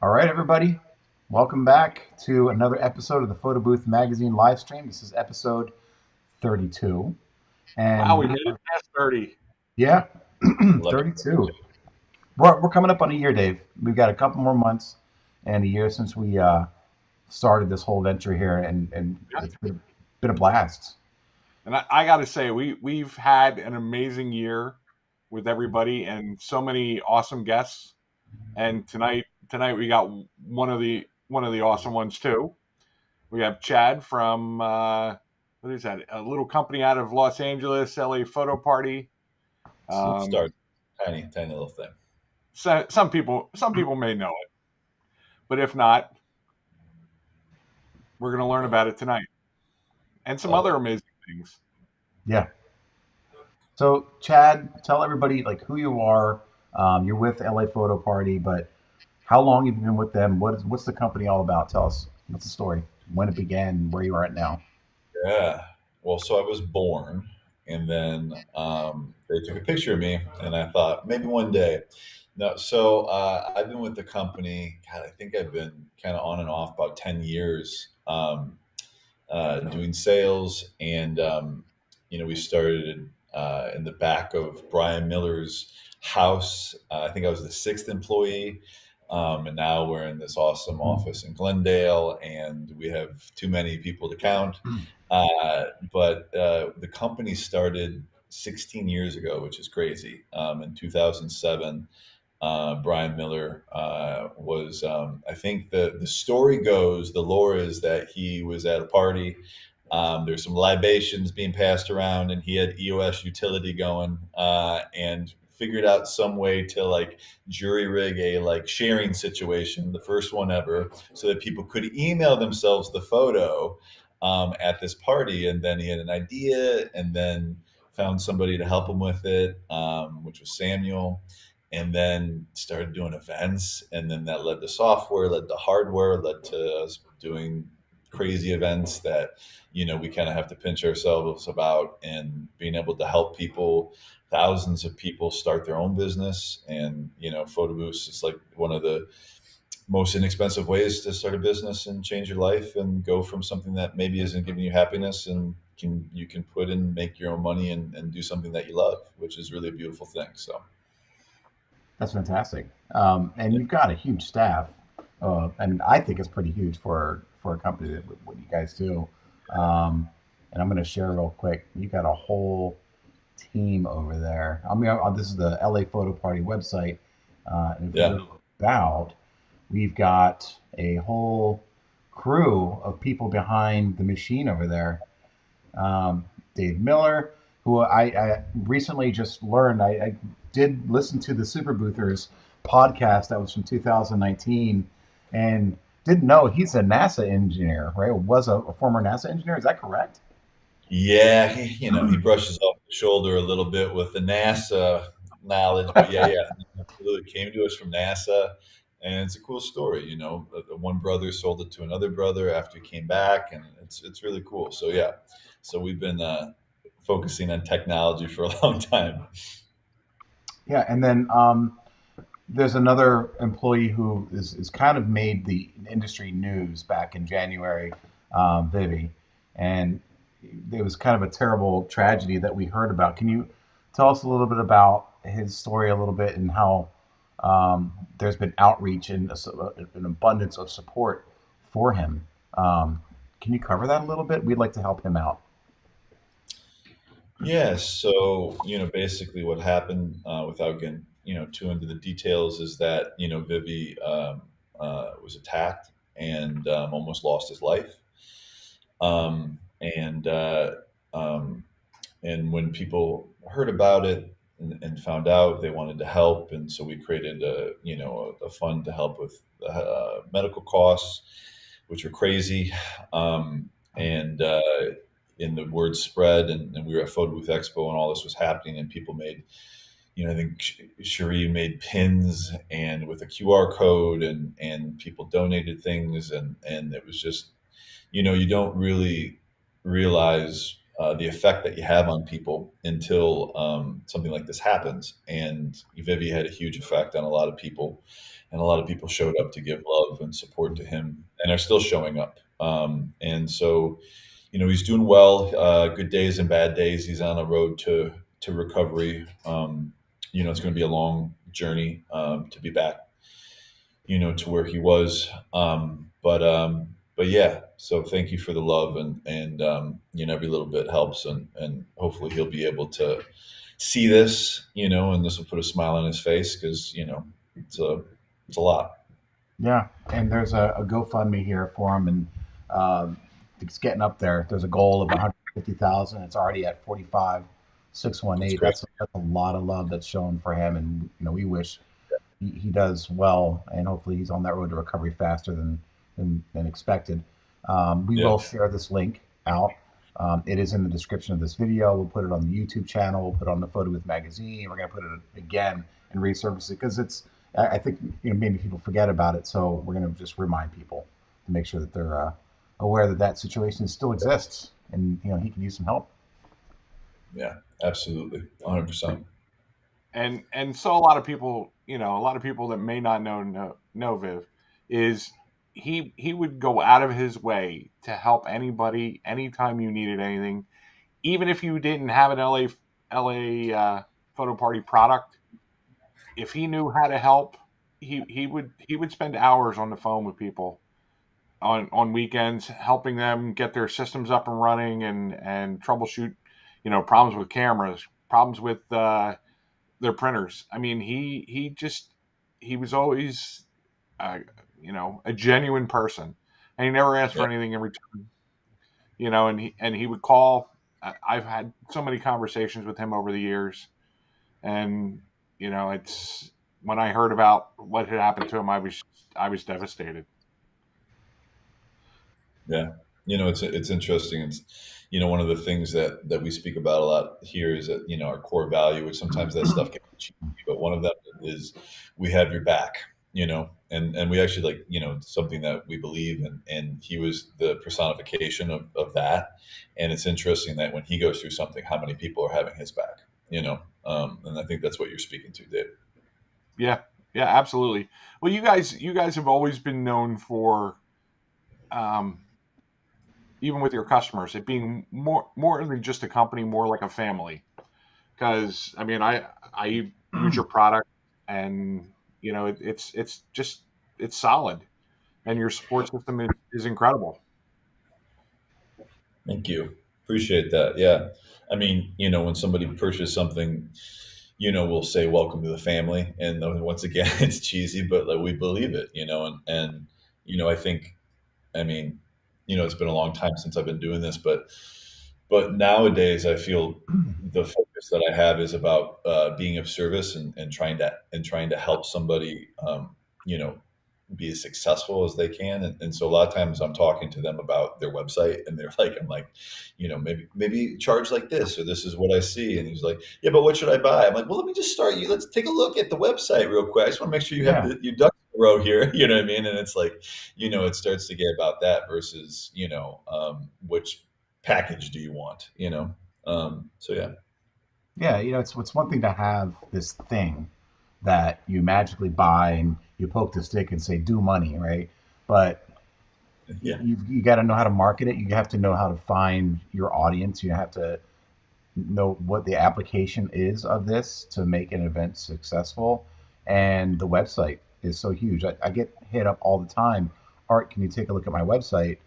All right, everybody. Welcome back to another episode of the Photo Booth Magazine live stream. This is episode 32. Wow, And we made it past 30. yeah, Lucky. 32. We're coming up on a year, Dave. We've got a couple more months and a year since we started this whole venture here, and it's been a blast. And I got to say, we've had an amazing year with everybody and so many awesome guests. And tonight we got one of the awesome ones too. We have Chad from what is that? A little company out of Los Angeles, L.A. Photo Party. Start tiny little thing. So some people may know it, but if not, we're going to learn about it tonight and some other amazing things. Yeah. So, Chad, tell everybody like who you are. You're with LA Photo Party, but how long have you been with them? What's the company all about? Tell us. What's the story? When it began, where you are at now. Yeah. Well, so I was born, and then they took a picture of me, and I thought maybe one day. No, so I've been with the company. God, I think I've been kind of on and off about 10 years doing sales, and we started in the back of Brian Miller's house. I think I was the sixth employee. And now we're in this awesome office in Glendale, and we have too many people to count. But the company started 16 years ago, which is crazy. In 2007, Brian Miller was, I think the story goes, the lore is that he was at a party. There's some libations being passed around, and he had EOS utility going, and figured out some way to like jury rig a like sharing situation, the first one ever, so that people could email themselves the photo at this party. And then he had an idea, and then found somebody to help him with it, which was Samuel, and then started doing events. And then that led to software, led to hardware, led to us doing crazy events that we kind of have to pinch ourselves about, and being able to help people, thousands of people, start their own business. And photo booths is like one of the most inexpensive ways to start a business and change your life and go from something that maybe isn't giving you happiness, and you can put in, make your own money, and do something that you love, which is really a beautiful thing. So That's fantastic. And you've got a huge staff, and I think it's pretty huge for a company that what you guys do. And I'm going to share real quick. You got a whole team over there. I mean, this is the LA Photo Party website. And if yeah. you look about, we've got a whole crew of people behind the machine over there. Dave Miller, who I recently just learned, I did listen to the Super Boothers podcast that was from 2019, and didn't know he's a NASA engineer, right? Was a former NASA engineer. Is that correct? Yeah, he brushes off the shoulder a little bit with the NASA knowledge, but yeah, absolutely came to us from NASA, and it's a cool story. The one brother sold it to another brother after he came back, and it's really cool. So yeah, so we've been focusing on technology for a long time. Yeah, and then there's another employee who is kind of made the industry news back in January, Vivi, and it was kind of a terrible tragedy that we heard about. Can you tell us a little bit about his story a little bit, and how there's been outreach and an abundance of support for him? Can you cover that a little bit? We'd like to help him out. Yeah, so basically what happened, without getting too into the details, is that Vivi was attacked and almost lost his life. And when people heard about it and found out, they wanted to help, and so we created a fund to help with medical costs, which are crazy. And the word spread, and we were at Photo Booth Expo, and all this was happening, and people made, I think Cherie made pins and with a QR code, and people donated things, and it was just, you don't really realize the effect that you have on people until something like this happens. And Vivi had a huge effect on a lot of people, and a lot of people showed up to give love and support to him, and are still showing up. And so, he's doing well. Good days and bad days. He's on a road to recovery. It's going to be a long journey to be back, to where he was. But yeah, so thank you for the love, and every little bit helps, and hopefully he'll be able to see this, and this will put a smile on his face, because it's a it's a lot. Yeah, and there's a GoFundMe here for him, and it's getting up there. There's a goal of 150,000. It's already at 45,618. It's great. That's a lot of love that's shown for him, and we wish he does well, and hopefully he's on that road to recovery faster than expected. We Yeah, will share this link out. It is in the description of this video. We'll put it on the YouTube channel. We'll put it on the Photo With magazine. We're going to put it again and resurface it, because I think maybe people forget about it. So we're going to just remind people to make sure that they're aware that situation still exists, and he can use some help. yeah, absolutely, 100%. And so a lot of people, a lot of people that may not know Viv, is he would go out of his way to help anybody anytime you needed anything, even if you didn't have an LA photo party product. If he knew how to help, he would spend hours on the phone with people on weekends, helping them get their systems up and running, and troubleshoot, problems with cameras, problems with their printers. I mean, he was always uh, a genuine person, and he never asked Yeah, for anything in return. And he would call. I've had so many conversations with him over the years, and it's when I heard about what had happened to him, I was devastated. yeah. It's interesting. It's one of the things that we speak about a lot here is that our core value, which sometimes that stuff can be cheesy, but one of them is we have your back. And we actually, like, something that we believe in, and he was the personification of that. And it's interesting that when he goes through something, how many people are having his back. And I think that's what you're speaking to, Dave. Yeah, yeah, absolutely. Well, you guys have always been known for, um, even with your customers, it being more than just a company, more like a family. Because I mean, I use your product, and it's solid, and your support system is incredible. Thank you. Appreciate that. Yeah. I mean, when somebody purchases something, we'll say welcome to the family. And once again, it's cheesy, but like, we believe it, and I think, I mean, it's been a long time since I've been doing this, but nowadays I feel the focus that I have is about being of service, and trying to help somebody, you know, be as successful as they can. And so a lot of times I'm talking to them about their website, and they're like, I'm like, maybe charge like this, or this is what I see. And he's like, yeah, but what should I buy? I'm like, well, let me just start you. Let's take a look at the website real quick. I just want to make sure you have Yeah. your ducks in a row here. You know what I mean? And it's like, it starts to get about that versus, which package do you want, so yeah. Yeah, it's one thing to have this thing that you magically buy and you poke the stick and say do money, right? But Yeah. you got to know how to market it. You have to know how to find your audience. You have to know what the application is of this to make an event successful. And the website is so huge. I get hit up all the time. Art, can you take a look at my website?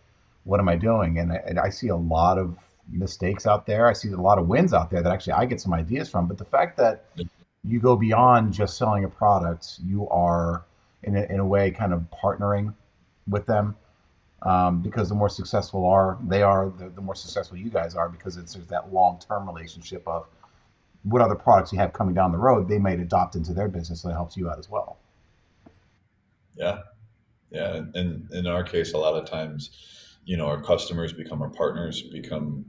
What am I doing? And I see a lot of mistakes out there. I see a lot of wins out there that actually I get some ideas from. But the fact that you go beyond just selling a product, you are in a way kind of partnering with them, because the more successful they are, the more successful you guys are, because there's that long term relationship of what other products you have coming down the road they might adopt into their business, so it helps you out as well. Yeah. Yeah. And in our case, a lot of times, our customers become our partners, become,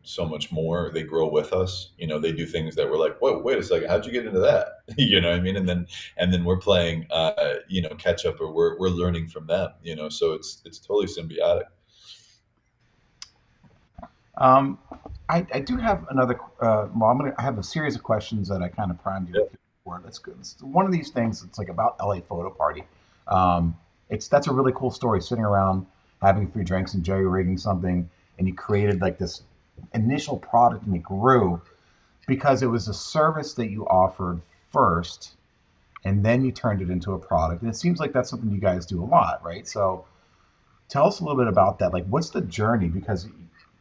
so much more. They grow with us. They do things that we're like, whoa, wait a second, how'd you get into that? You know what I mean? And then we're playing, catch up, or we're learning from them. So it's totally symbiotic. Um, I do have another. Well, I have a series of questions that I kind of primed you Yeah. with before. That's good. It's one of these things. It's like about LA photo party. Um, that's a really cool story. Sitting around having a few drinks and jerry rigging something, and you created like this initial product, and it grew because it was a service that you offered first, and then you turned it into a product. And it seems like that's something you guys do a lot, right? So tell us a little bit about that. Like, what's the journey? Because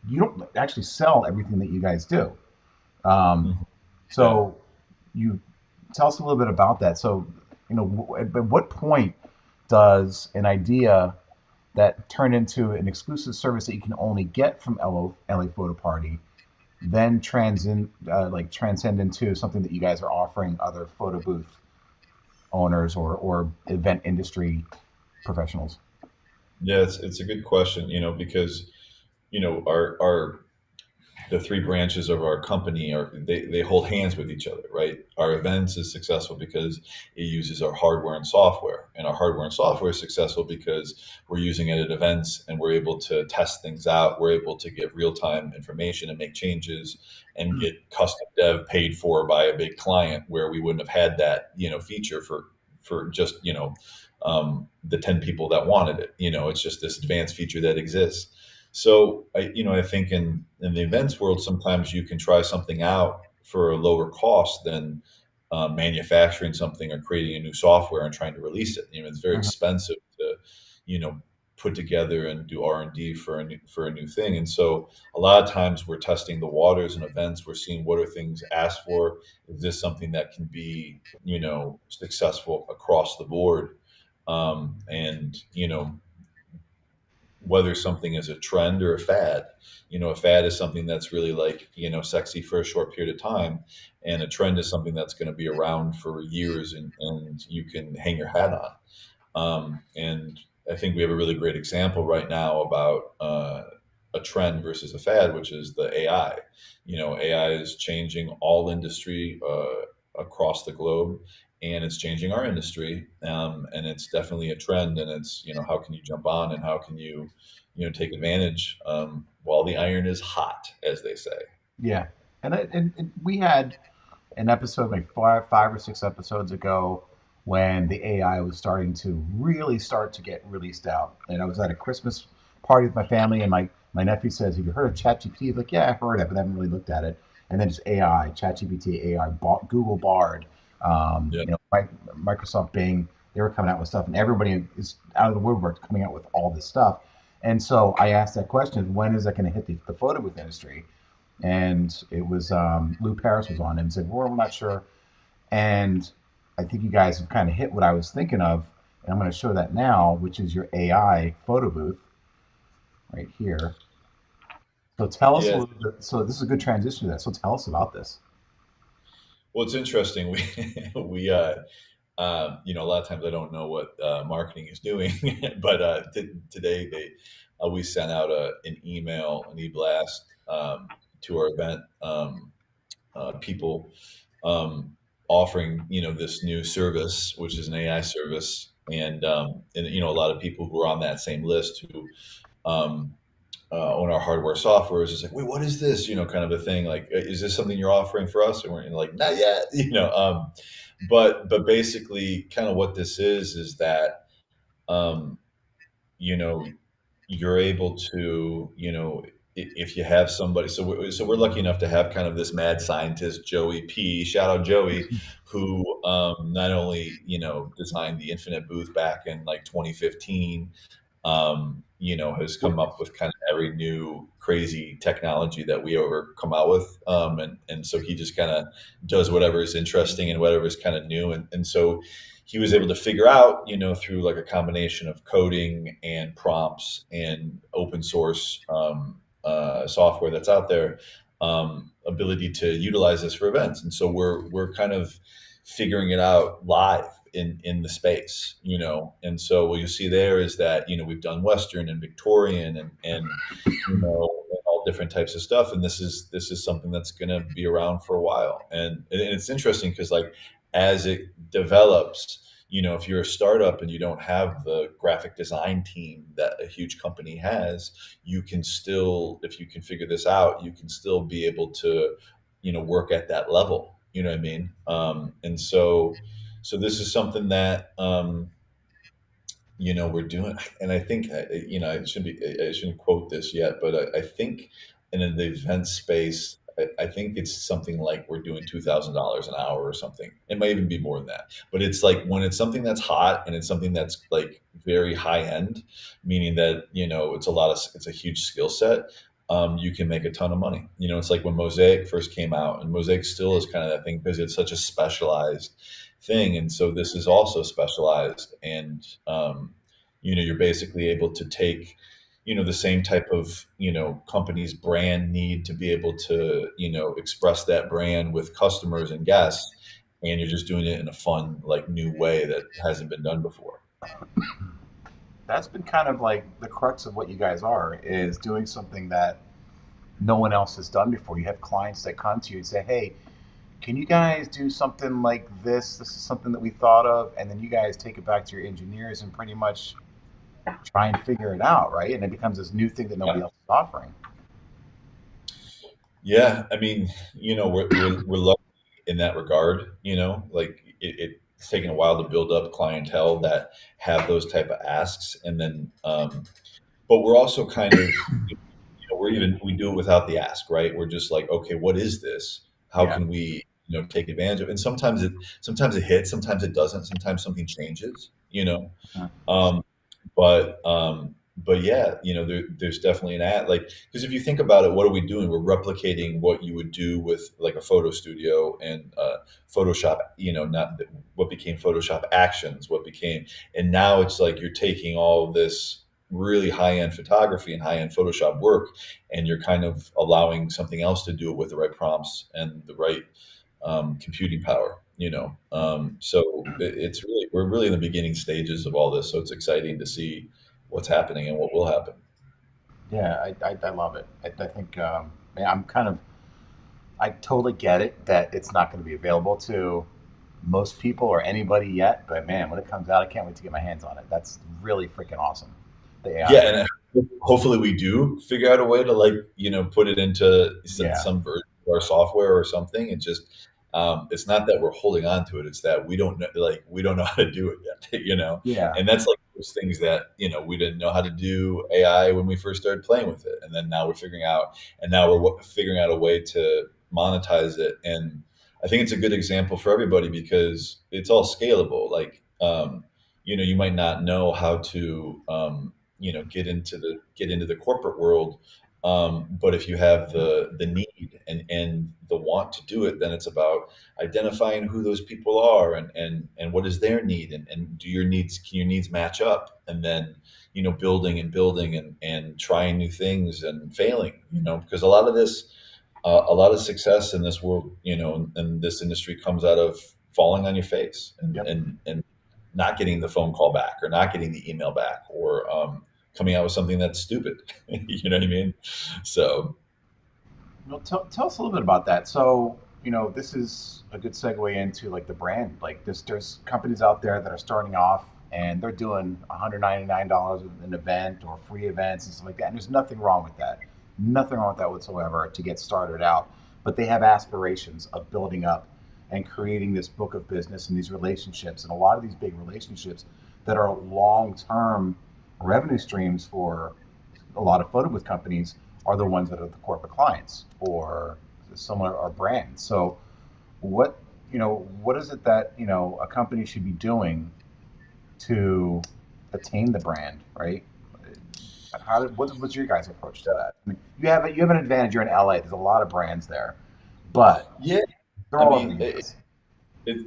you don't actually sell everything that you guys do. Um, Mhm. Yeah. so you tell us a little bit about that. So, at what point does an idea that turned into an exclusive service that you can only get from LA Photo Party then transcend into something that you guys are offering other photo booth owners or event industry professionals? Yeah, it's a good question, because our the three branches of our company they hold hands with each other, right? Our events is successful because it uses our hardware and software, and our hardware and software is successful because we're using it at events and we're able to test things out. We're able to get real time information and make changes and get custom dev paid for by a big client where we wouldn't have had that feature for just the 10 people that wanted it. It's just this advanced feature that exists. So I think in the events world, sometimes you can try something out for a lower cost than manufacturing something or creating a new software and trying to release it. It's very Mhm. expensive to, put together and do R&D for a new thing. And so a lot of times we're testing the waters in events. We're seeing what are things asked for. Is this something that can be, successful across the board? And whether something is a trend or a fad. A fad is something that's really like, sexy for a short period of time. And a trend is something that's going to be around for years and you can hang your hat on. And I think we have a really great example right now about a trend versus a fad, which is the AI. AI is changing all industry across the globe, and it's changing our industry. And it's definitely a trend. And it's how can you jump on and how can you take advantage while the iron is hot, as they say. Yeah, and we had an episode like five or six episodes ago when the AI was starting to really start to get released out. And I was at a Christmas party with my family, and my nephew says, "Have you heard of ChatGPT?" Like, yeah, I've heard it, but I haven't really looked at it. And then just AI, ChatGPT, AI, Google Bard, Yeah. Microsoft Bing, they were coming out with stuff, and everybody is out of the woodwork coming out with all this stuff. And so I asked that question: when is that going to hit the photo booth industry? And it was Lou Paris was on and said, "Well, we're not sure." And I think you guys have kind of hit what I was thinking of, and I'm going to show that now, which is your AI photo booth right here. So tell us a Yeah. little bit. So this is a good transition to that. So tell us about this. Well, it's interesting. We a lot of times I don't know what marketing is doing, but today we sent out an email, an e-blast to our event people um, offering this new service, which is an AI service, and a lot of people who are on that same list who um, own our hardware software is just like, wait, what is this? Kind of a thing. Like, is this something you're offering for us? And we're like, not yet. But basically, kind of what this is that um, you know you're able to if you have somebody. So we're lucky enough to have kind of this mad scientist Joey P. Shout out Joey, who not only designed the Infinite Booth back in like 2015, has come up with kind of every new crazy technology that we ever come out with. And so he just kind of does whatever is interesting and whatever is kind of new. And so he was able to figure out, through like a combination of coding and prompts and open source software that's out there, ability to utilize this for events. And so we're kind of figuring it out live in the space, and so what you see there is that we've done Western and Victorian and all different types of stuff, and this is something that's going to be around for a while, and it's interesting because like as it develops, if you're a startup and you don't have the graphic design team that a huge company has, you can still, if you can figure this out, you can still be able to, work at that level. You know what I mean? And so this is something that, we're doing. And I think, I shouldn't quote this yet, but I think in the event space, I think it's something like we're doing $2,000 an hour or something. It might even be more than that. But it's like when it's something that's hot and it's something that's like very high end, meaning that, it's a huge skill set. You can make a ton of money. It's like when Mosaic first came out, and Mosaic still is kind of that thing because it's such a specialized thing. And so this is also specialized. And, you're basically able to take, the same type of, company's brand need to be able to, express that brand with customers and guests. And you're just doing it in a fun, like new way that hasn't been done before. That's been kind of like the crux of what you guys are, is doing something that no one else has done before. You have clients that come to you and say, "Hey, can you guys do something like this? This is something that we thought of," and then you guys take it back to your engineers and pretty much try and figure it out, right? And it becomes this new thing that nobody Yeah. else is offering. Yeah. I mean, we're lucky in that regard, like it's taken a while to build up clientele that have those type of asks. And then, but we're also kind of, we do it without the ask, right? We're just like, okay, what is this? How Yeah. can we, take advantage of it? And sometimes it hits, sometimes it doesn't, sometimes something changes, Mhm. um, but yeah, there's definitely an ad, like, because if you think about it, what are we doing? We're replicating what you would do with like a photo studio and Photoshop, not what became Photoshop Actions, what became, and now it's like you're taking all of this really high end photography and high end Photoshop work, and you're kind of allowing something else to do it with the right prompts and the right computing power. So it's really, we're really in the beginning stages of all this. So it's exciting to see what's happening and what will happen. Yeah, I love it. I think man, I totally get it that it's not going to be available to most people or anybody yet. But man, when it comes out, I can't wait to get my hands on it. That's really freaking awesome. The Yeah, AI. and hopefully we do figure out a way to, like, put it into Yeah. some version of our software or something. It's just it's not that we're holding on to it; it's that we don't know how to do it yet. Yeah. And that's like those things that we didn't know how to do AI when we first started playing with it, and then now we're figuring out, and now we're figuring out a way to monetize it. And I think it's a good example for everybody because it's all scalable. Like, you might not know how to get into the corporate world, but if you have the need and the want to do it, then it's about identifying who those people are and what is their need, and can your needs match up, and then building and building and trying new things and failing, because a lot of success in this world, and this industry comes out of falling on your face and Yep. not getting the phone call back or not getting the email back, or coming out with something that's stupid. You know what I mean? So Well, tell us a little bit about that. So, this is a good segue into like the brand. Like there's companies out there that are starting off and they're doing $199 an event or free events and stuff like that. And there's nothing wrong with that. Nothing wrong with that whatsoever to get started out. But they have aspirations of building up and creating this book of business and these relationships. And a lot of these big relationships that are long term revenue streams for a lot of photo booth companies are the ones that are the corporate clients or someone or brands. So what what is it that a company should be doing to attain the brand, right? What's your guys' approach to that? I mean, you have an advantage. You're in LA. There's a lot of brands there, but yeah, they're I all over mean, the U.S.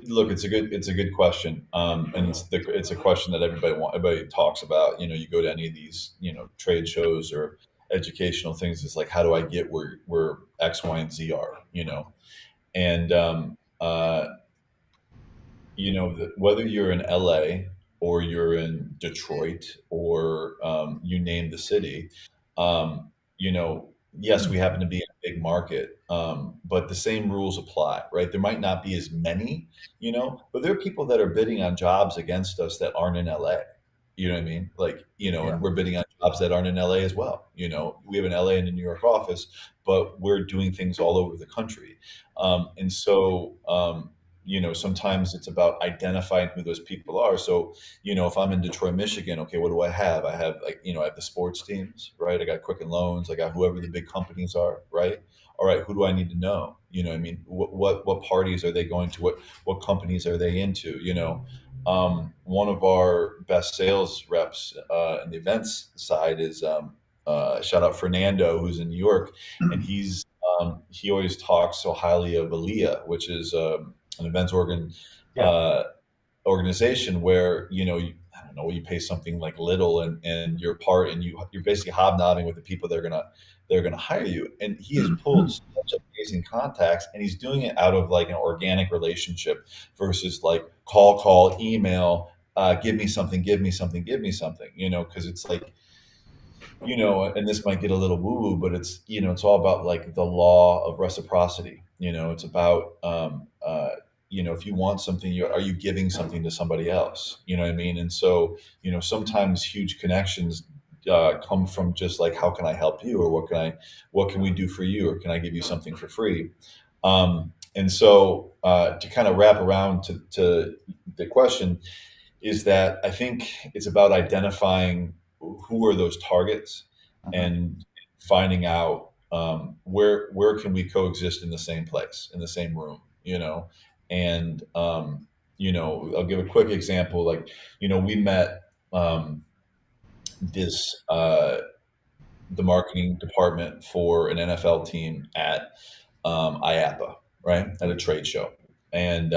look, it's a good question, and it's a question that everybody talks about. You go to any of these trade shows or educational things. It's like, how do I get where X, Y, and Z are? And whether you're in LA or you're in Detroit or you name the city, um, you know, yes, we happen to be in a big market, but the same rules apply, right? There might not be as many, but there are people that are bidding on jobs against us that aren't in LA. You know what I mean? Like, Yeah. and we're bidding on jobs that aren't in LA as well. We have an LA and a New York office, but we're doing things all over the country. And so, sometimes it's about identifying who those people are. So, if I'm in Detroit, Michigan, okay, what do I have? I have, like, I have the sports teams, right? I got Quicken Loans. I got whoever the big companies are, right? All right, who do I need to know? You know what I mean? What parties are they going to? What companies are they into? One of our best sales reps in the events side is shout out Fernando, who's in New York, and he always talks so highly of Aaliyah, which is an events Yeah. uh, organization where I don't know, you pay something like little, and you're part, and you're basically hobnobbing with the people they're gonna hire you. And he has pulled such amazing contacts, and he's doing it out of like an organic relationship versus like call, email, give me something, give me something, give me something, because it's like, and this might get a little woo woo, but it's all about like the law of reciprocity. It's about, if you want something, are you giving something to somebody else? You know what I mean? And so, sometimes huge connections come from just like, how can I help you? Or what can we do for you? Or can I give you something for free? And so, to kind of wrap around to the question, is that I think it's about identifying who are those targets Mhm. and finding out where can we coexist in the same place, in the same room, and I'll give a quick example. Like, we met this the marketing department for an NFL team at IAPA, right, at a trade show, and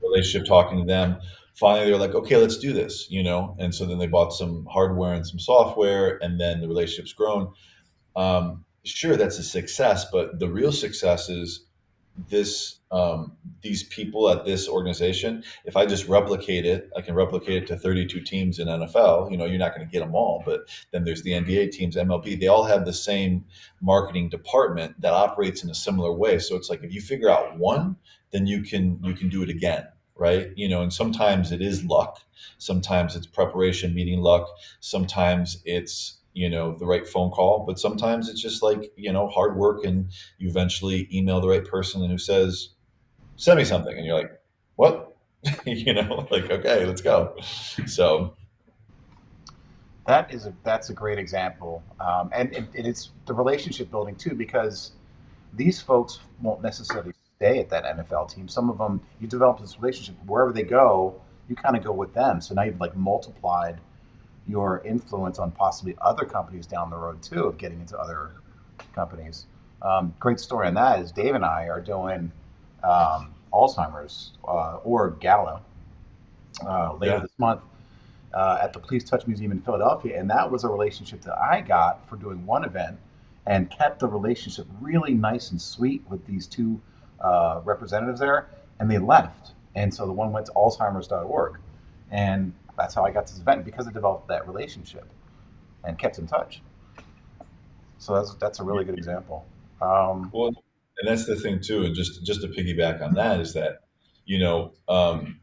relationship talking to them. Finally, they're like, okay, let's do this, And so then they bought some hardware and some software, and then the relationship's grown. Sure, that's a success, but the real success is these people at this organization. If I just replicate it, I can replicate it to 32 teams in NFL. You're not going to get them all, but then there's the NBA teams, MLB. They all have the same marketing department that operates in a similar way. So it's like, if you figure out one, then you can do it again, right? And sometimes it is luck, sometimes it's preparation meeting luck, sometimes it's the right phone call, but sometimes it's just like hard work, and you eventually email the right person and who says, send me something, and you're like, what? Like, okay, let's go. So That's a great example, and it's the relationship building too, because these folks won't necessarily stay at that NFL team. Some of them, you develop this relationship wherever they go, you kind of go with them. So now you've like multiplied your influence on possibly other companies down the road too, of getting into other companies. Great story on that is Dave and I are doing Alzheimer's or Gala later yeah, this month at the Please Touch Museum in Philadelphia, and that was a relationship that I got for doing one event, and kept the relationship really nice and sweet with these two representatives there, and they left, and so the one went to Alzheimer's.org, and that's how I got to this event because I developed that relationship and kept in touch. So that's a really good example. Um, well, and that's the thing too. And just to piggyback on that is that you know um,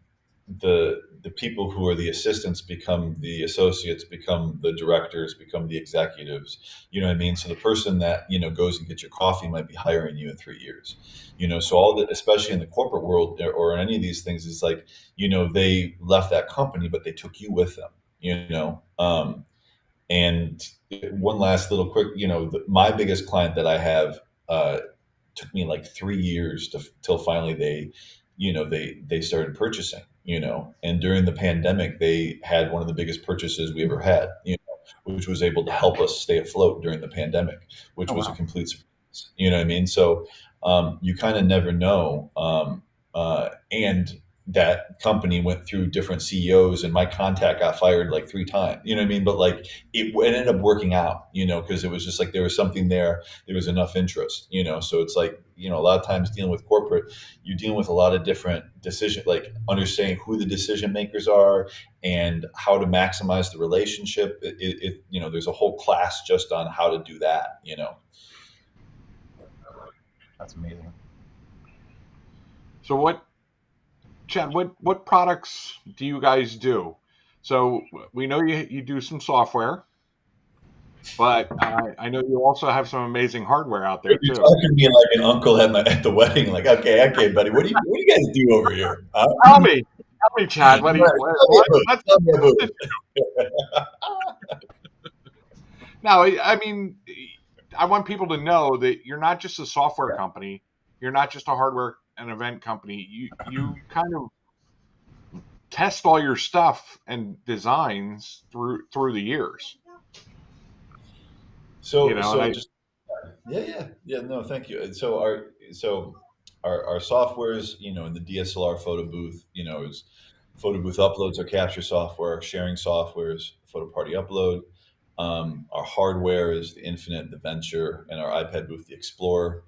the people who are the assistants become the associates, become the directors, become the executives. You know what I mean? So the person that goes and gets your coffee might be hiring you in 3 years. So all that, especially in the corporate world or in any of these things, is like they left that company, but they took you with them. And one last little quick, my biggest client that I have took me like 3 years till finally they started purchasing, and during the pandemic, they had one of the biggest purchases we ever had, which was able to help us stay afloat during the pandemic, which oh was a wow. complete surprise. You know what I mean? So you kind of never know. And that company went through different CEOs, and my contact got fired like 3 times. You know what I mean? But like it ended up working out, because it was just like there was something there. There was enough interest, So it's like, a lot of times dealing with corporate, you're dealing with a lot of different decision, like understanding who the decision makers are and how to maximize the relationship. There's a whole class just on how to do that. That's amazing. So Chad, what products do you guys do? So we know you do some software, but I know you also have some amazing hardware out there You're too. talking to me like an uncle at the wedding. Like, okay, buddy, what do you guys do over here? Huh? Tell me, Chad. What do you Right, tell me about it. let's Tell me about it. now. I mean, I want people to know that you're not just a software Yeah. company. You're not just a hardware and event company. You kind of test all your stuff and designs through the years. So, And so just yeah. No, thank you. So our softwares, in the DSLR photo booth, is photo booth uploads, our capture software, sharing softwares, photo party upload. Our hardware is the Infinite, the Venture, and our iPad booth, the Explorer.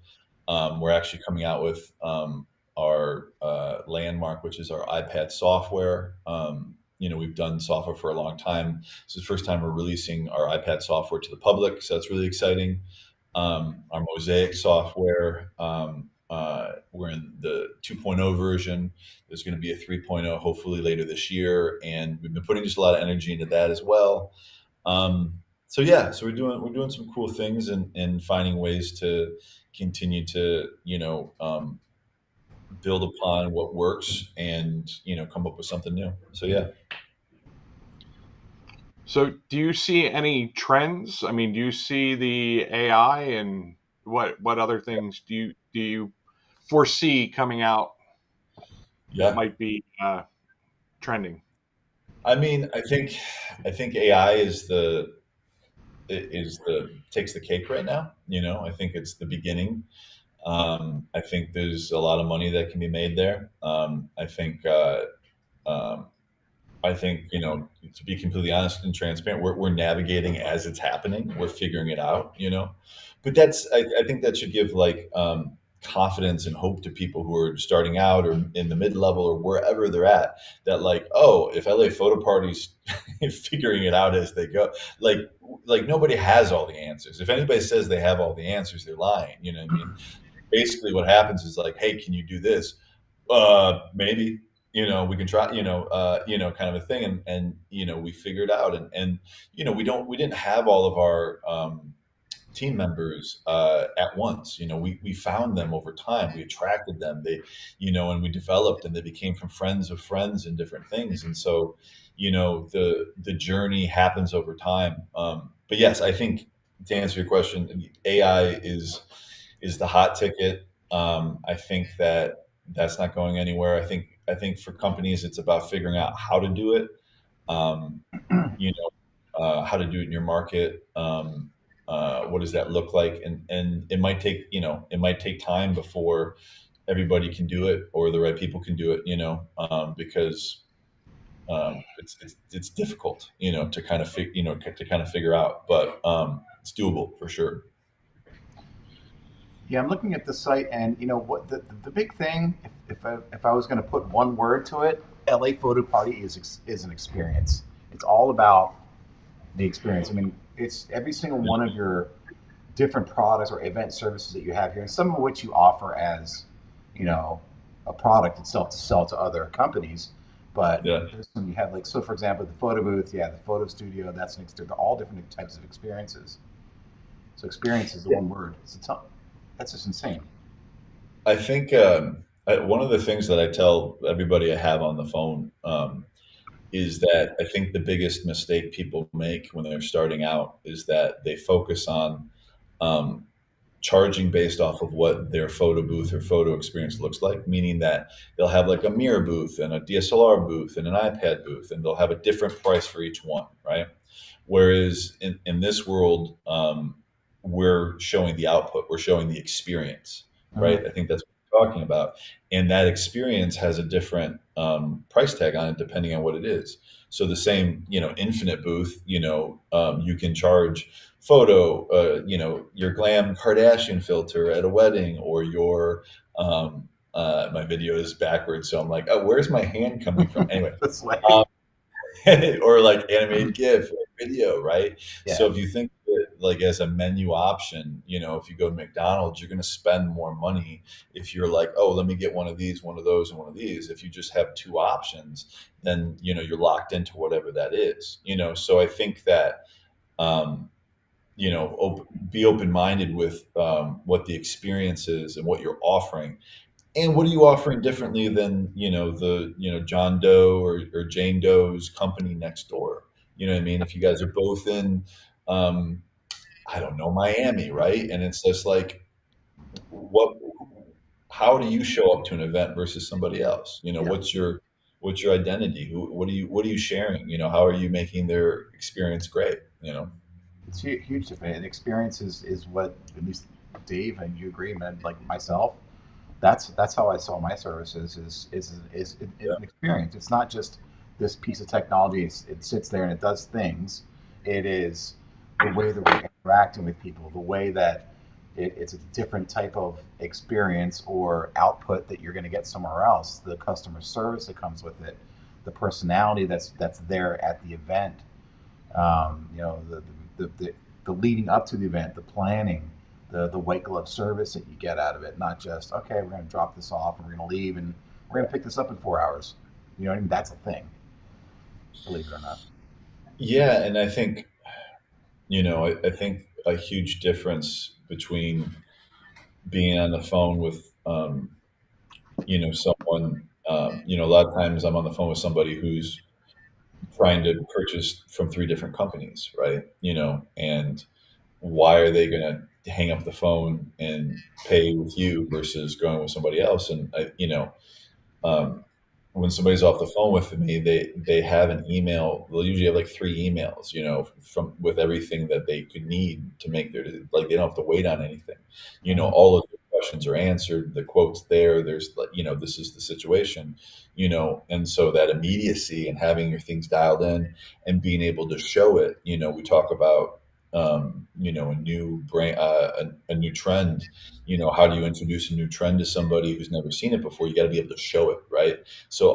We're actually coming out with our Landmark, which is our iPad software. We've done software for a long time. This is the first time we're releasing our iPad software to the public, so that's really exciting. Our Mosaic software, we're in the 2.0 version. There's going to be a 3.0 hopefully later this year, and we've been putting just a lot of energy into that as well. So yeah, so we're doing some cool things and finding ways to continue to build upon what works and come up with something new. So yeah. so, do you see any trends? I mean, do you see the AI and what other things do you foresee coming out that Yeah. might be trending? I mean, I think AI is the takes the cake right now. I think it's the beginning. I think there's a lot of money that can be made there. Um, I think, to be completely honest and transparent, we're navigating as it's happening. We're figuring it out. But I think that should give like confidence and hope to people who are starting out or in the mid level or wherever they're at. That like, oh, if LA photo parties figuring it out as they go, like nobody has all the answers. If anybody says they have all the answers, they're lying. You know what I mean? Basically, what happens is like, hey, can you do this? Maybe, we can try, kind of a thing. And we figure it out. And we didn't have all of our team members at once. We found them over time. We attracted them. And we developed, and they became from friends of friends and different things. And so, the journey happens over time. But yes, I think to answer your question, AI is the hot ticket. I think that's not going anywhere. I think for companies, it's about figuring out how to do it. Um, how to do it in your market. What does that look like? And it might take time before everybody can do it or the right people can do it. Because it's difficult, to kind of figure out, but it's doable for sure. Yeah, I'm looking at the site, and what the big thing, if I was going to put one word to it, LA Photo Party is an experience. It's all about the experience. I mean, it's every single one of your different products or event services that you have here, and some of which you offer as, you know, a product itself to sell to other companies. But Yeah. there's some you have like so for example the photo booth, yeah, the photo studio, that's next to they're all different types of experiences. So experience is the one word. That's just insane. I think one of the things that I tell everybody I have on the phone is that I think the biggest mistake people make when they're starting out is that they focus on um, charging based off of what their photo booth or photo experience looks like, meaning that they'll have like a mirror booth and a DSLR booth and an iPad booth, and they'll have a different price for each one, right? Whereas in this world, we're showing the output, we're showing the experience, Uh, right? I think that's talking about, and that experience has a different price tag on it depending on what it is. So the same, infinite booth, you can charge photo, your glam Kardashian filter at a wedding, or your my video is backwards, so I'm like, oh, where's my hand coming from? Anyway, This way. um, or like animated GIF or video, right? So Yeah. if you think of it like as a menu option, if you go to McDonald's, you're going to spend more money if you're like, oh, let me get one of these, one of those, and one of these. If you just have two options, then you're locked into whatever that is. So I think that um, be open minded with what the experience is and what you're offering, and what are you offering differently than the John Doe or Jane Doe's company next door? You know what I mean? If you guys are both in, um, I don't know, Miami, right? And it's just like, what? How do you show up to an event versus somebody else? Yeah. What's your identity? What are you sharing? How are you making their experience great? It's huge difference. And experience is what, at least Dave and you agree, man, like myself, that's how I sell my services is an experience. It's not just this piece of technology. It sits there and it does things. It is the way that we're interacting with people, the way that it's a different type of experience or output that you're going to get somewhere else. The customer service that comes with it, the personality that's there at the event. The leading up to the event, the planning, the white glove service that you get out of it, not just, okay, we're going to drop this off and we're going to leave and we're going to pick this up in 4 hours. You know what I mean? That's a thing, believe it or not. Yeah, and I think a huge difference between being on the phone with someone, a lot of times I'm on the phone with somebody who's trying to purchase from three different companies, right? And why are they going to hang up the phone and pay with you versus going with somebody else? And um, when somebody's off the phone with me, they have an email. They'll usually have like three emails, from with everything that they could need to make their, like, they don't have to wait on anything. Mhm. All of the questions are answered. The quote's there. There's like, this is the situation, and so that immediacy and having your things dialed in and being able to show it. We talk about a new brand, a new trend. How do you introduce a new trend to somebody who's never seen it before? You got to be able to show it, right? So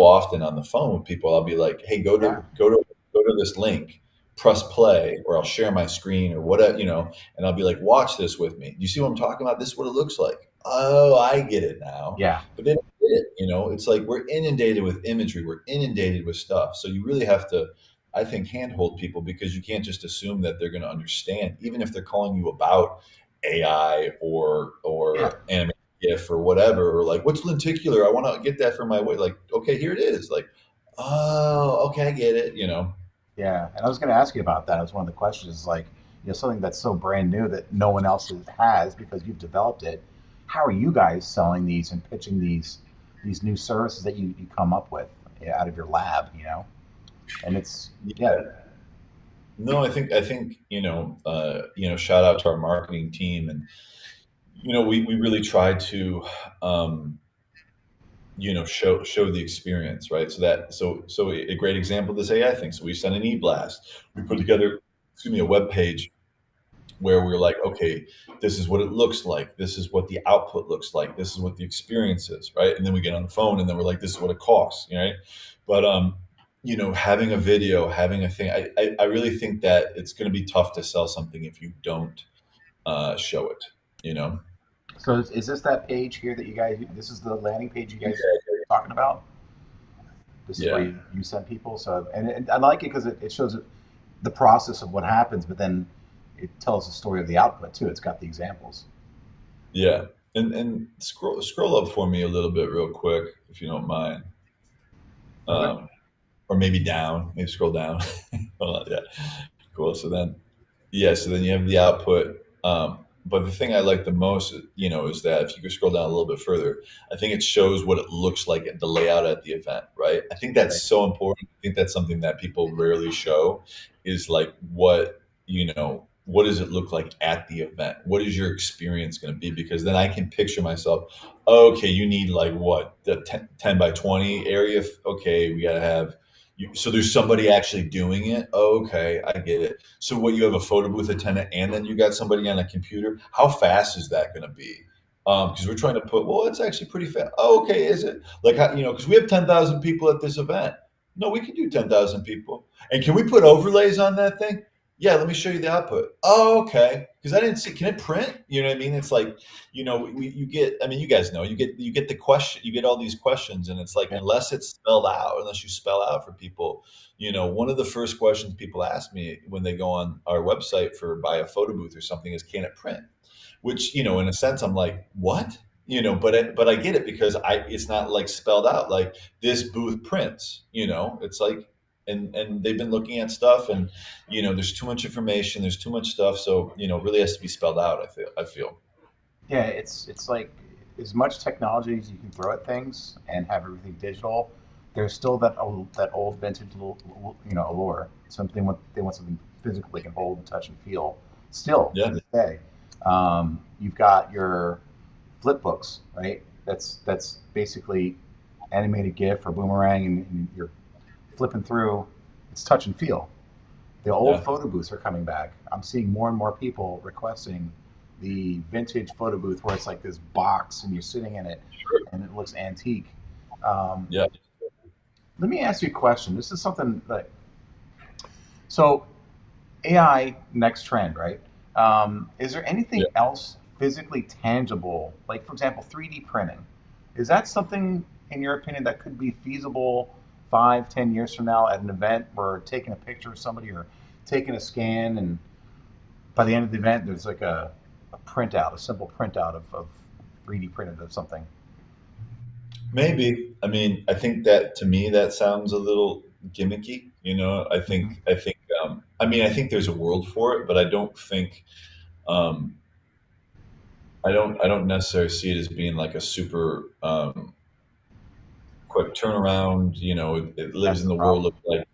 often on the phone with people, I'll be like, "Hey, Yeah. go to this link, press play, or I'll share my screen or whatever, and I'll be like, watch this with me. Do you see what I'm talking about? This is what it looks like. Oh, I get it now." Yeah. But they don't get it. It's like we're inundated with imagery, we're inundated with stuff. So you really have to, I think, handhold people, because you can't just assume that they're going to understand, even if they're calling you about AI Yeah. or animation GIF or whatever, or like, what's lenticular? I want to get that for my way. Like, okay, here it is. Like, oh, okay, I get it. Yeah. And I was going to ask you about that. It was one of the questions, like, something that's so brand new that no one else has because you've developed it. How are you guys selling these and pitching these new services that you come up with, out of your lab? And it's, yeah. Yeah. No, I think shout out to our marketing team, and we really try to um, show the experience, right? So a great example of this AI thing. So we sent an e-blast. We put together, excuse me, a web page where we're like, okay, this is what it looks like. This is what the output looks like. This is what the experience is, right? And then we get on the phone, and then we're like, this is what it costs, right? But having a video, having a thing, I really think that it's going to be tough to sell something if you don't show it. You know? So is this that page here that you guys? This is the landing page you guys talking about. This is where Yeah, you send people. So and I like it because it shows the process of what happens, but then it tells the story of the output too. It's got the examples. yeah. And scroll up for me a little bit real quick, if you don't mind. Okay. Um, or maybe down. Maybe scroll down. Hold on, yeah, cool. So then you have the output. But the thing I like the most, is that if you could scroll down a little bit further, I think it shows what it looks like at the layout at the event, right? I think that's Right. so important. I think that's something that people rarely show, is like what, what does it look like at the event? What is your experience going to be? Because then I can picture myself, okay, you need like what, the 10 by 20 area? Okay, we got to have, so there's somebody actually doing it. Okay, I get it. So what, you have a photo booth attendant and then you got somebody on a computer? How fast is that going to be? Because we're trying to put, well, it's actually pretty fast. Oh, okay, is it? Like, because we have 10,000 people at this event. No, we can do 10,000 people. And can we put overlays on that thing? Yeah, let me show you the output. Oh, okay. Because I didn't see. Can it print? You know what I mean? It's like, you get. I mean, you guys know. You get the question. You get all these questions, and it's like, Yeah. unless it's spelled out, unless you spell out for people. One of the first questions people ask me when they go on our website for buy a photo booth or something is, can it print? Which, in a sense, I'm like, what? But I get it because it's not like spelled out like this booth prints. It's like, and they've been looking at stuff, and there's too much information, there's too much stuff, so it really has to be spelled out. I feel. Yeah, it's like as much technology as you can throw at things and have everything digital. There's still that old vintage allure. Something they want something physical they can hold and touch and feel. Still to Yeah, this day, you've got your flip books, right? That's basically animated GIF or boomerang, and you're flipping through. It's touch and feel. The old yeah, photo booths are coming back. I'm seeing more and more people requesting the vintage photo booth where it's like this box and you're sitting in it and it looks antique. Um, yeah, Let me ask you a question. This is something that, so AI next trend, right? Is there yeah. anything else physically tangible, like for example, 3D printing? Is that something, in your opinion, that could be feasible 5, 10 years from now at an event where we're taking a picture of somebody or taking a scan, and by the end of the event, there's like a printout, a simple printout of 3D printed of something. Maybe. I mean, I think that, to me, that sounds a little gimmicky. I Hmm. think. I think. I mean, I think there's a world for it, but I don't think. Um, I don't necessarily see it as being like a super quick turnaround. It lives That's in the the world problem. of like,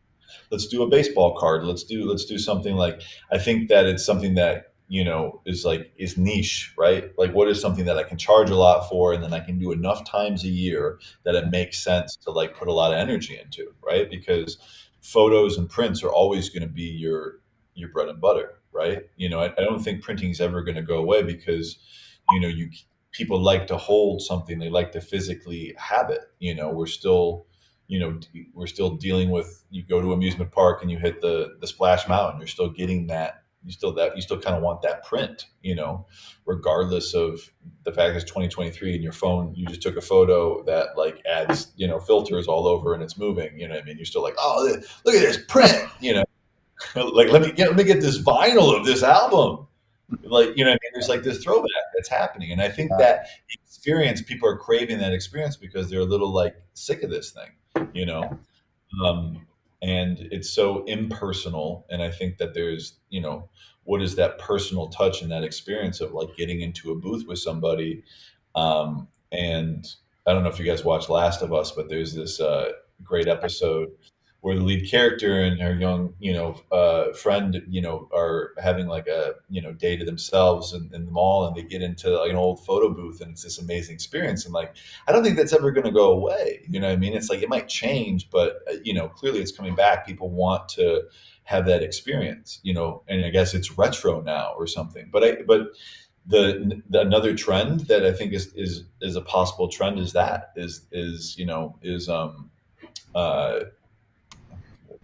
let's do a baseball card. Let's do something like, I think that it's something that is niche, right? Like, what is something that I can charge a lot for, and then I can do enough times a year that it makes sense to like put a lot of energy into, right? Because photos and prints are always going to be your bread and butter, right? I don't think printing is ever going to go away, because you people like to hold something, they like to physically have it. We're still dealing with, you go to amusement park and you hit the splash mountain, you're still getting that, you still kind of want that print, regardless of the fact it's 2023 and your phone, you just took a photo that like adds, filters all over and it's moving, what I mean? You're still like, oh, look at this print, like, let me get this vinyl of this album, like, what I mean? There's like this throwback that's happening, and I think Yeah. that experience, people are craving that experience because they're a little like sick of this thing, Yeah. um, and it's so impersonal. And I think that there's, what is that personal touch and that experience of like getting into a booth with somebody. And I don't know if you guys watch Last of Us, but there's this great episode where the lead character and her young, friend, are having like a, day to themselves in the mall, and they get into like an old photo booth, and it's this amazing experience. And like, I don't think that's ever going to go away. You know what I mean? It's like, it might change, but clearly it's coming back. People want to have that experience, and I guess it's retro now or something. But another trend that I think is a possible trend is that is uh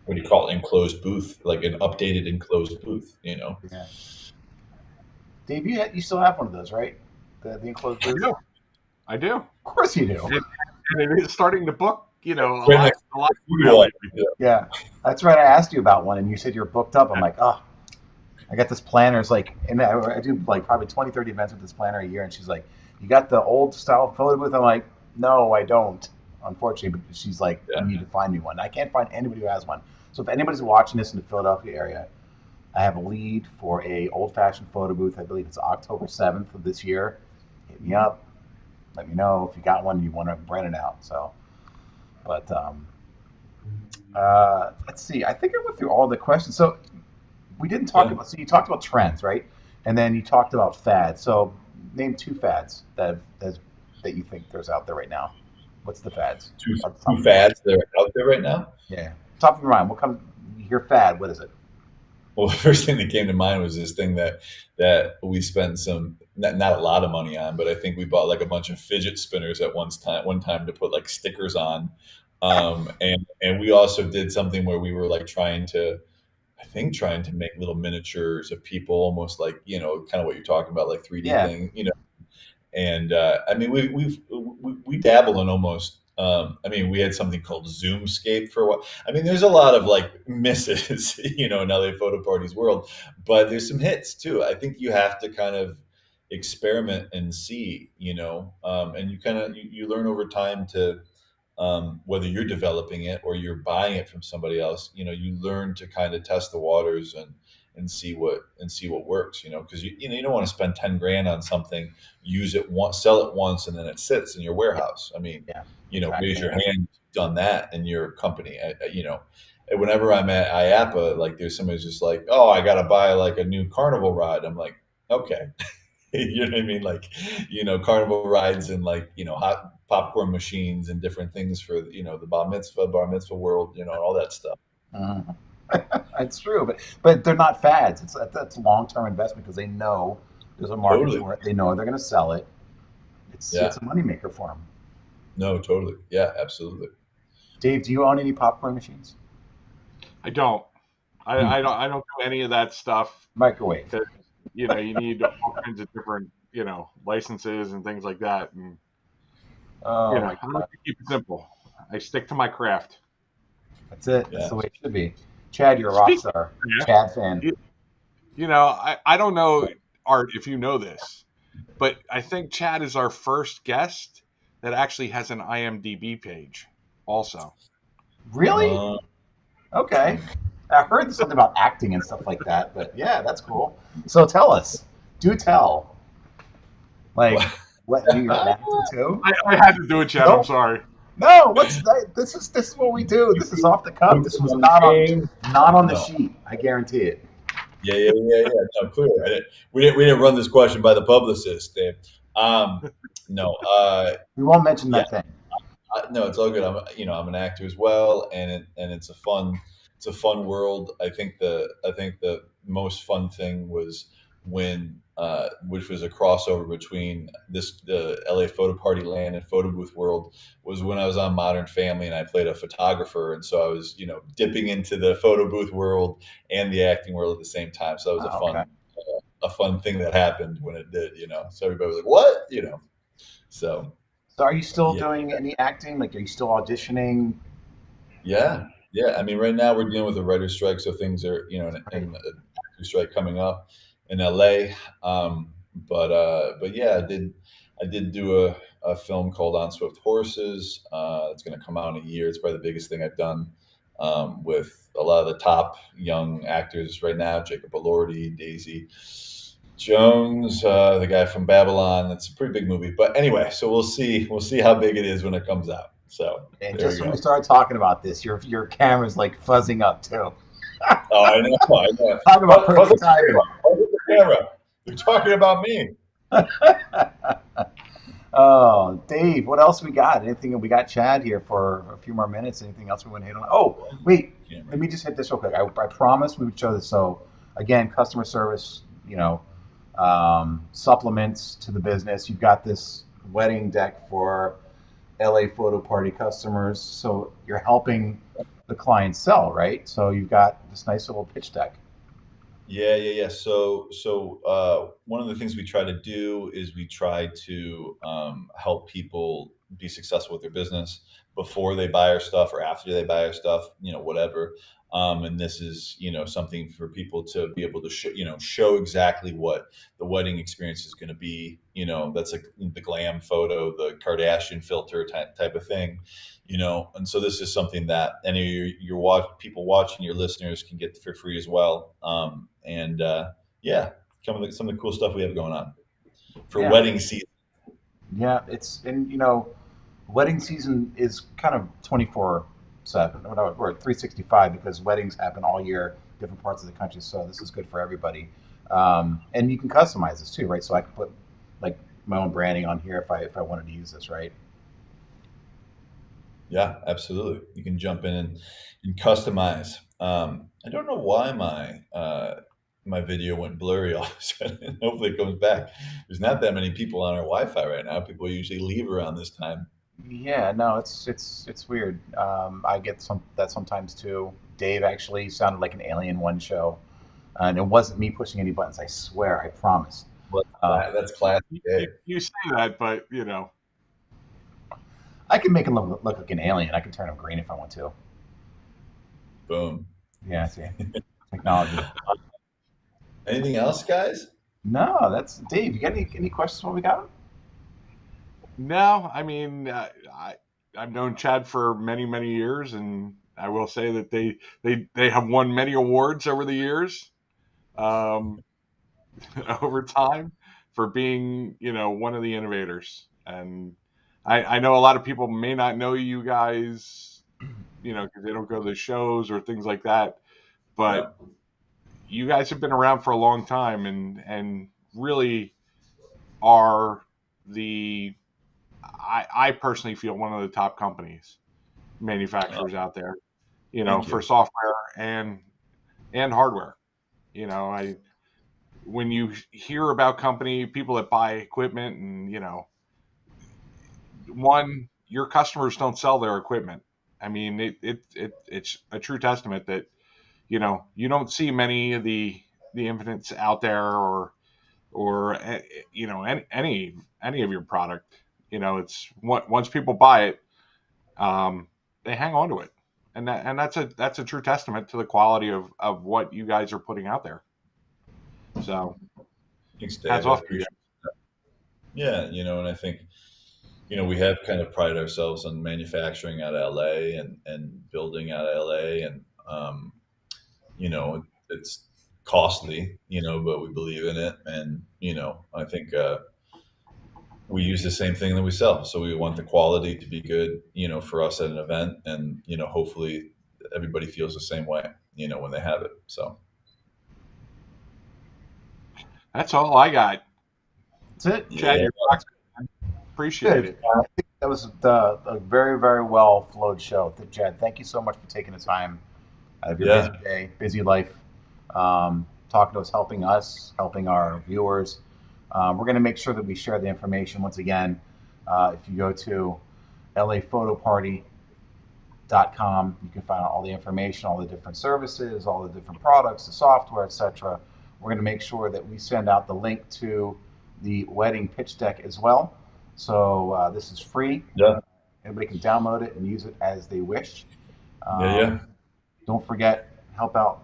what do you call it, enclosed booth, like an updated enclosed booth. Yeah. Dave, you still have one of those, right? The enclosed I booth. do. I do. Of course you do. And it is starting to book, Right next a to lot the food now wall. lately. Yeah, Yeah, that's right. I asked you about one, and you said you're booked up. I'm like, oh, I got this planner. It's like, and I do like probably 20, 30 events with this planner a year. And she's like, you got the old style photo booth? I'm like, no, I don't, unfortunately. But she's like, you yeah, need to find me one. I can't find anybody who has one. So if anybody's watching this in the Philadelphia area, I have a lead for a old fashioned photo booth. I believe it's October 7th of this year. Hit me up. Let me know if you got one and you want to rent it out. So, but let's see. I think I went through all the questions. So we didn't talk Yeah. about. So you talked about trends, right? And then you talked about fads. So name two fads that you think there's out there right now. What's the fads? Two, Off the top two of your mind. fads that are out there right now. Yeah, top of your mind. What comes? You hear fad. What is it? Well, the first thing that came to mind was this thing that we spent some not a lot of money on, but I think we bought like a bunch of fidget spinners at one time to put like stickers on, and we also did something where we were like trying to make little miniatures of people, almost like kind of what you're talking about, like 3D Yeah, thing, and I mean, we dabble in almost. I mean, we had something called Zoomscape for a while. I mean, there's a lot of like misses, in LA photo parties world, but there's some hits too. I think you have to kind of experiment and see, and you learn over time to whether you're developing it or you're buying it from somebody else, you learn to kind of test the waters and see what works, because you don't want to spend 10 grand on something, use it once, sell it once, and then it sits in your warehouse. I mean, yeah, raise exactly. your hand, if you've done that in your company. And whenever I'm at IAPA, like there's somebody's just like, oh, I got to buy like a new carnival ride. I'm like, okay. You know what I mean? Like, carnival rides and like, hot popcorn machines and different things for, the bar mitzvah world, and all that stuff. Mhm. It's true, but they're not fads. That's a long term investment because they know there's a market Totally. for it. They know they're going to sell it. It's Yeah. a moneymaker for them. No, totally. Yeah, absolutely. Dave, do you own any popcorn machines? I don't. Hmm. I don't do any of that stuff Microwave. because you need all kinds of different licenses and things like that, and Oh my I like god, to keep it simple. I stick to my craft. that's it. That's Yeah. the way it should be. Chad, you're a rock Speaking star. of craft, Chad fan. you, I don't know, Art, if you know this, but I think Chad is our first guest that actually has an IMDb page. Also, Really? Uh, Okay. I heard something about acting and stuff like that, but yeah, that's cool. So tell us. Do tell. Like, well, what you're an actor too? I had to do it, Chad. I'm Nope. sorry. No. What's that? This is what we do. This is off the cuff. This was game. not on the No. sheet. I guarantee it. Yeah. No, clearly, we didn't run this question by the publicist, Dave. No. We won't mention Yeah. that thing. No, it's all good. I'm an actor as well, and it's a fun world. I think the most fun thing was when which was a crossover between the LA photo party land and photo booth world, was when I was on Modern Family and I played a photographer, and so I was dipping into the photo booth world and the acting world at the same time. So that was a Oh, okay. fun thing that happened when it did. So everybody was like, "What?" So So are you still yeah. doing any acting? Like, are you still auditioning? Yeah. I mean, right now we're dealing with a writer's strike, so things are, Right. an actor's strike coming up in LA. But yeah, I did do a film called On Swift Horses. It's going to come out in a year. It's probably the biggest thing I've done, with a lot of the top young actors right now: Jacob Elordi, Daisy Jones, the guy from Babylon. It's a pretty big movie. But anyway, so we'll see. We'll see how big it is when it comes out. So And there we just when we go. started talking about this, your camera's like fuzzing up too. Oh, I know, I know. Talk about perfect Puzzle the timing. camera. Puzzle the camera. They're talking about me. Oh, Dave, what else we got? Anything? We got Chad here for a few more minutes. Anything else we want to hit on? Oh, wait. Camera. Let me just hit this real quick. I promised we would show this. So, again, customer service, supplements to the business. You've got this wedding deck for LA photo party customers. So, you're helping the client sell, right? So, you've got this nice little pitch deck. Yeah. So one of the things we try to do is we try to help people be successful with their business before they buy our stuff or after they buy our stuff, whatever. And this is, something for people to be able to show exactly what the wedding experience is going to be. That's like the glam photo, the Kardashian filter type of thing. And so this is something that any of people watching, your listeners, can get for free as well. And yeah, some of the cool stuff we have going on for Yeah. wedding season. Yeah. And wedding season is kind of 24/7 or 365 because weddings happen all year different parts of the country. So this is good for everybody. And you can customize this too, right? So I can put like my own branding on here if I wanted to use this, right? Yeah, absolutely. You can jump in and customize. I don't know why my video went blurry all of a sudden. Hopefully it comes back. There's not that many people on our Wi-Fi right now. People usually leave around this time. Yeah, no, it's weird. I get some that sometimes too. Dave actually sounded like an alien one show, and it wasn't me pushing any buttons. I swear, I promise. But Uh, that's classic Dave. You say that, but I can make him look like an alien. I can turn him green if I want to. Boom. Yeah, see, technology. Anything else, guys? No, that's Dave. You got any questions? What we got? no. I mean, I've known Chad for many many years, and I will say that they have won many awards over the years, um, over time, for being one of the innovators. And I know a lot of people may not know you guys, because they don't go to the shows or things like that, but Yeah. you guys have been around for a long time, and really are the I personally feel one of the top companies, Oh, manufacturers out there, thank for you. software and hardware. I When you hear about company people that buy equipment, and one, your customers don't sell their equipment. I mean, it's a true testament that you don't see many of the infinites out there, or any of your product. It's once people buy it, they hang on to it, and that's a true testament to the quality of what you guys are putting out there. So Thanks, hats Dave. I off to you. appreciate it. Yeah, and I think we have kind of prided ourselves on manufacturing out of LA and building out of LA, and it's costly, but we believe in it, and I think we use the same thing that we sell, so we want the quality to be good, for us at an event, and hopefully everybody feels the same way, when they have it. So That's all I got. That's it. Chad, yeah, you're appreciate Good. it. I think that was a very, very well flowed show. Jed, thank you so much for taking the time out of your busy yeah, day, busy life, talking to us, helping our viewers. We're going to make sure that we share the information once again. If you go to laphotoparty.com, you can find out all the information, all the different services, all the different products, the software, etc. We're going to make sure that we send out the link to the wedding pitch deck as well. So this is free. yeah, Everybody can download it and use it as they wish. yeah, Um, yeah. don't forget, help out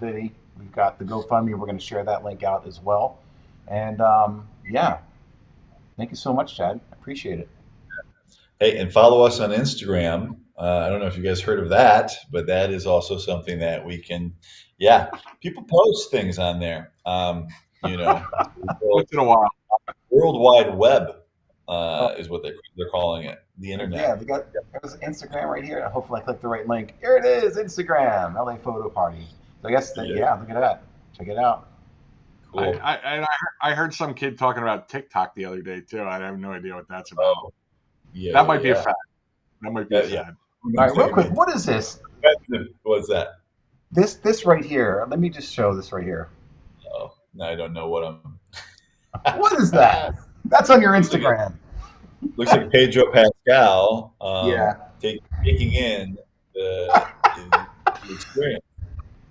Vivi. We've got the GoFundMe. We're going to share that link out as well. And yeah, thank you so much, Chad. I appreciate it. Hey, and follow us on Instagram. I don't know if you guys heard of that, but that is also something that we can. Yeah, people post things on there. You know, Once in a while. World Wide Web Oh, is what they're calling it, the yeah, internet. they got there's Instagram right here. Hopefully, I clicked the right link. Here it is, Instagram, LA Photo Party. So I guess that Yeah, yeah, look at that. Check it out. cool. I heard some kid talking about TikTok the other day too. I have no idea what that's about. Oh, yeah, That yeah, might be a yeah. fad. That might be a Yeah. fad. Who All knows? right, That real could be quick, what is this? what's that? This right here. Let me just show this right here. Oh, I don't know what I'm. What is that? That's on your looks like Instagram. looks like Pedro Pascal Yeah. taking in the experience.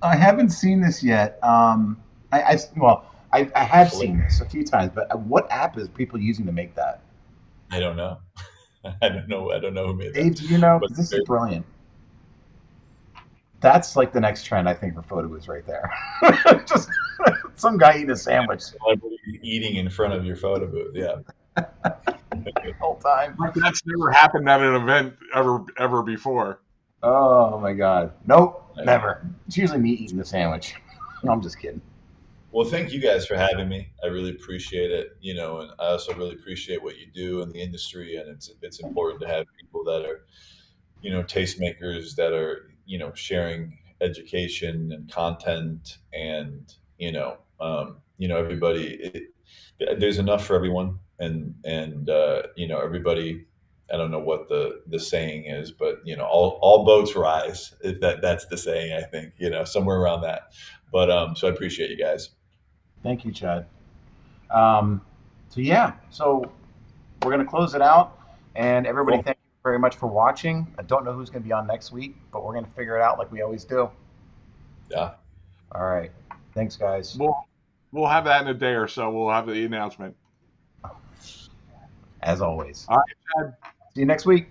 I haven't seen this yet. I have Flick. seen this a few times, but what app is people using to make that? I don't know. I don't know. I don't know who made that. Dave, do you know? But Because this is brilliant. That's like the next trend, I think, for photo booths right there. Just some guy eating a sandwich celebrity eating in front of your photo booth. Yeah. the whole time. That's never happened at an event ever before. Oh my God. Nope, I know. never. It's usually me eating the sandwich. No, I'm just kidding. Well, thank you guys for having me. I really appreciate it. And I also really appreciate what you do in the industry. And it's important to have people that are tastemakers that are sharing education and content, and everybody. There's enough for everyone, and everybody. I don't know what the saying is, but all boats rise. If that's the saying, I think somewhere around that. But so I appreciate you guys. Thank you, Chad. Um, so yeah, so we're gonna close it out, and everybody, Cool. thank you very much for watching. I don't know who's gonna be on next week, but we're gonna figure it out like we always do. Yeah. All right, thanks, guys. We'll have that in a day or so. We'll have the announcement. As always. All right, Chad. See you next week.